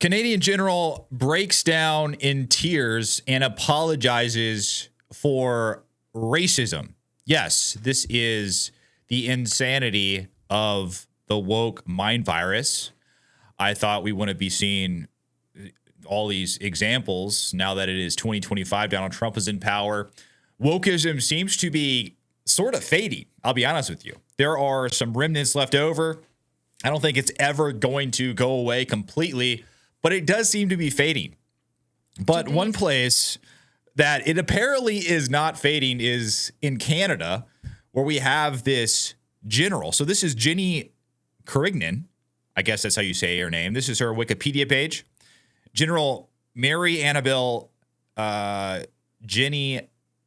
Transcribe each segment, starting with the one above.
Canadian general breaks down in tears and apologizes for racism. Yes, this is the insanity of the woke mind virus. I thought we wouldn't be seeing all these examples now that it is 2025. Donald Trump is in power. Wokeism seems to be sort of fading. I'll be honest with you. There are some remnants left over. I don't think it's ever going to go away completely, but it does seem to be fading. But one place that it apparently is not fading is in Canada, where we have this general. So this is Jenny Carignan. I guess that's how you say her name. This is her Wikipedia page. General Mary Annabelle Jenny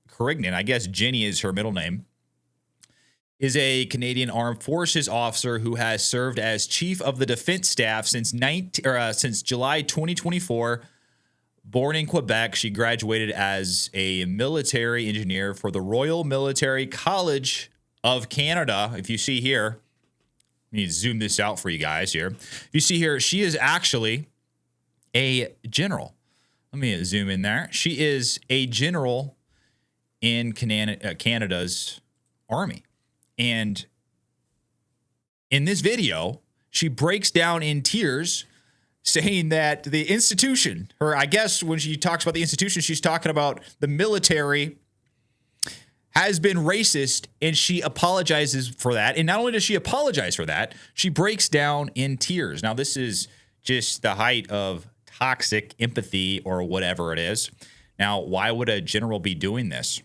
Carignan, I guess Jenny is her middle name, is a Canadian Armed Forces officer who has served as chief of the defense staff since July 2024. Born in Quebec, she graduated as a military engineer for the Royal Military College of Canada. If you see here, I need to zoom this out for you guys here. If you see here, she is actually a general. Let me zoom in there. She is a general in Canada's army. And in this video, she breaks down in tears saying that the institution, or I guess when she talks about the institution, she's talking about the military, has been racist, and she apologizes for that. And not only does she apologize for that, she breaks down in tears. Now, this is just the height of toxic empathy or whatever it is. Now, why would a general be doing this?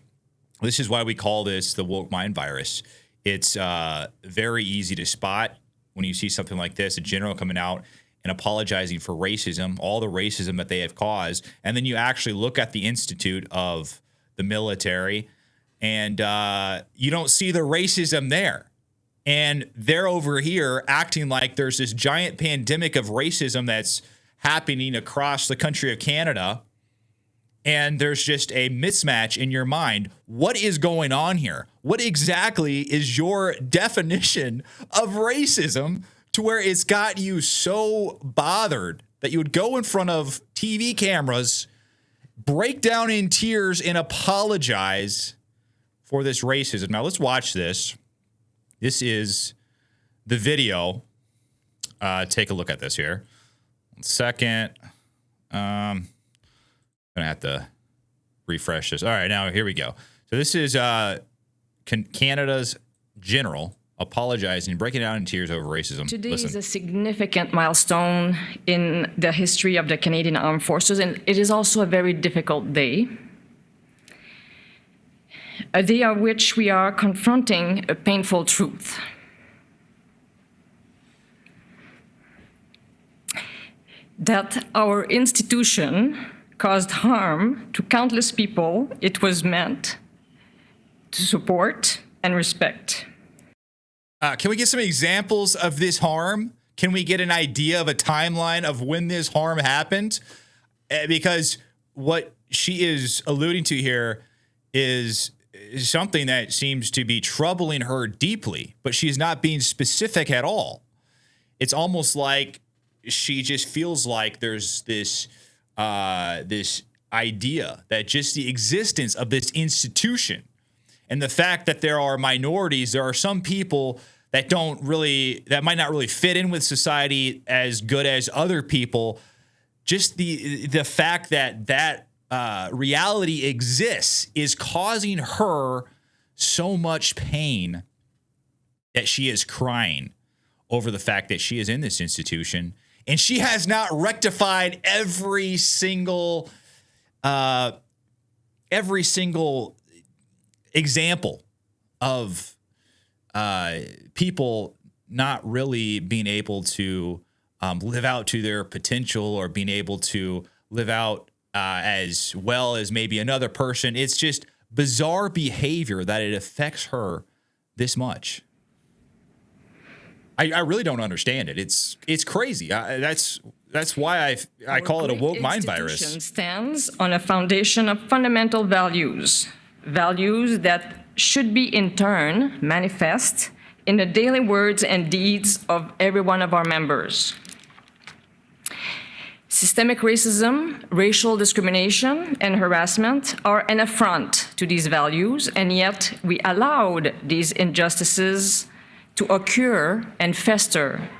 This is why we call this the woke mind virus. It's very easy to spot when you see something like this, a general coming out and apologizing for racism, all the racism that they have caused. And then you actually look at the institute of the military and you don't see the racism there. And they're over here acting like there's this giant pandemic of racism that's happening across the country of Canada. And there's just a mismatch in your mind. What is going on here? What exactly is your definition of racism to where it's got you so bothered that you would go in front of TV cameras, break down in tears, and apologize for this racism? Now, let's watch this. This is the video. Take a look at this here. 1 second. I'm going to have to refresh this. All right, now here we go. So this is Canada's general apologizing, breaking down in tears over racism. Today is a significant milestone in the history of the Canadian Armed Forces, and it is also a very difficult day. A day on which we are confronting a painful truth. That our institution caused harm to countless people it was meant to support and respect. Can we get some examples of this harm? Can we get an idea of a timeline of when this harm happened? Because what she is alluding to here is something that seems to be troubling her deeply, but she's not being specific at all. It's almost like she just feels like there's this this idea that just the existence of this institution and the fact that there are minorities, there are some people that that might not really fit in with society as good as other people. Just the fact that reality exists is causing her so much pain that she is crying over the fact that she is in this institution. And she has not rectified every single example of people not really being able to live out to their potential or being able to live out as well as maybe another person. It's just bizarre behavior that it affects her this much. I really don't understand it. It's crazy. That's why I call it a woke mind virus. Institution stands on a foundation of fundamental values that should be in turn manifest in the daily words and deeds of every one of our members. Systemic racism, racial discrimination, and harassment are an affront to these values, and yet we allowed these injustices to occur and fester.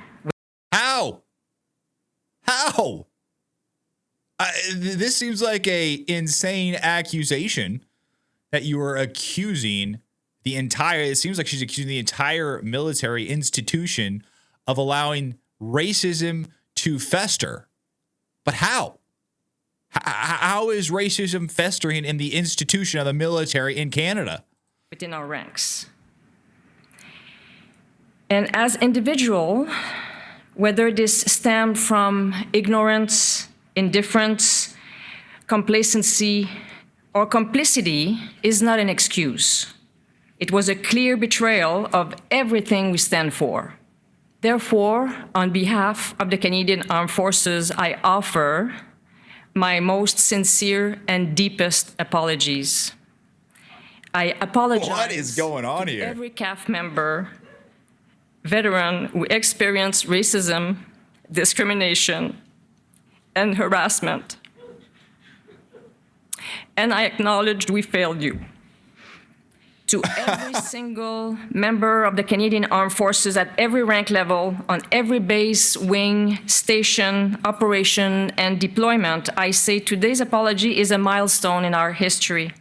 How? How? This seems like a insane accusation that you are accusing the entire, it seems like she's accusing the entire military institution of allowing racism to fester. But how? How is racism festering in the institution of the military in Canada? Within our ranks. And as individual, whether this stemmed from ignorance, indifference, complacency, or complicity is not an excuse. It was a clear betrayal of everything we stand for. Therefore, on behalf of the Canadian Armed Forces, I offer my most sincere and deepest apologies. I apologize what is going on to here? every CAF member, veteran who experienced racism, discrimination, and harassment. And I acknowledge we failed you. To every single member of the Canadian Armed Forces at every rank level, on every base, wing, station, operation, and deployment, I say today's apology is a milestone in our history.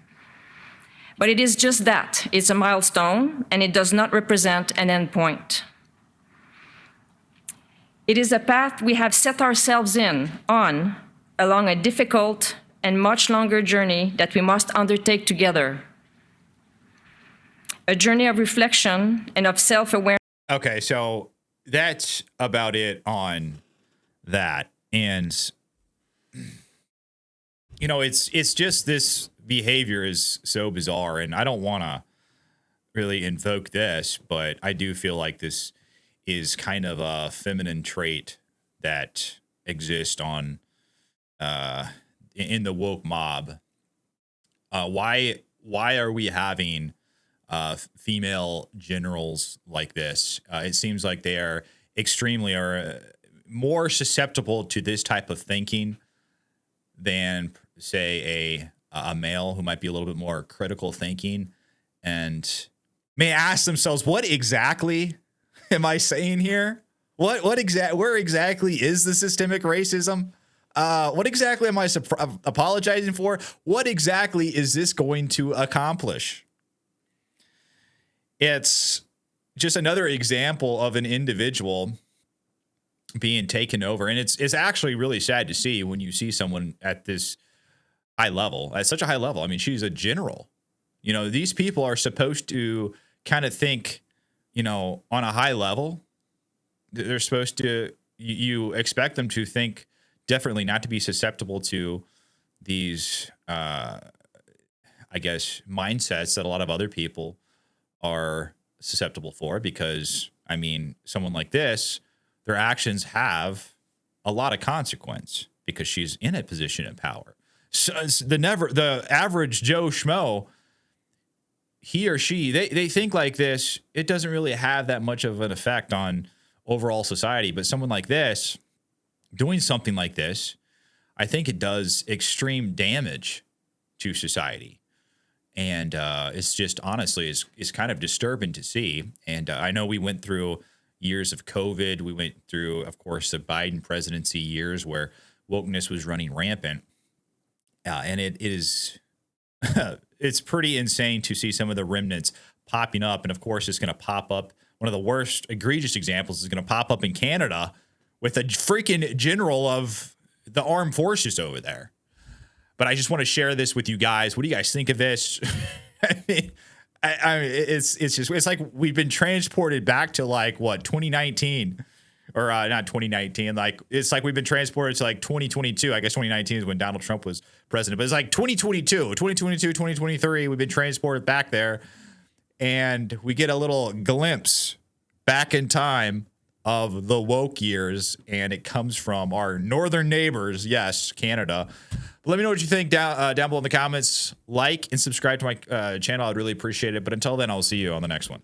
But it is just that. It's a milestone, and it does not represent an endpoint. It is a path we have set ourselves on along a difficult and much longer journey that we must undertake together. A journey of reflection and of self-awareness. Okay, so that's about it on that. And, you know, it's just this behavior is so bizarre, and I don't want to really invoke this, but I do feel like this is kind of a feminine trait that exists on in the woke mob. Why are we having female generals like this? It seems like they are extremely more susceptible to this type of thinking than, say, a male who might be a little bit more critical thinking and may ask themselves, what exactly am I saying here? Where exactly is the systemic racism? What exactly am I apologizing for? What exactly is this going to accomplish? It's just another example of an individual being taken over. And it's actually really sad to see when you see someone at this high level, at such a high level. I mean, she's a general. You know, these people are supposed to kind of think, you know, on a high level. They're supposed to, you expect them to think differently, not to be susceptible to these, I guess, mindsets that a lot of other people are susceptible for, because I mean, someone like this, their actions have a lot of consequence because she's in a position of power. So the average Joe Schmo, he or she, they think like this. It doesn't really have that much of an effect on overall society, but someone like this doing something like this, I think it does extreme damage to society. And it's just, honestly, is kind of disturbing to see. And I know we went through years of COVID. We went through, of course, the Biden presidency years where wokeness was running rampant. And it is, it's pretty insane to see some of the remnants popping up. And of course, it's going to pop up. One of the worst egregious examples is going to pop up in Canada with a freaking general of the armed forces over there. But I just want to share this with you guys. What do you guys think of this? I mean, it's like we've been transported back to like what, 2019 or not 2019. Like it's like we've been transported to like 2022. I guess 2019 is when Donald Trump was president, but it's like 2023. We've been transported back there, and we get a little glimpse back in time of the woke years, and it comes from our northern neighbors. Yes, Canada. But let me know what you think down below in the comments. Like and subscribe to my channel. I'd really appreciate it. But until then, I'll see you on the next one.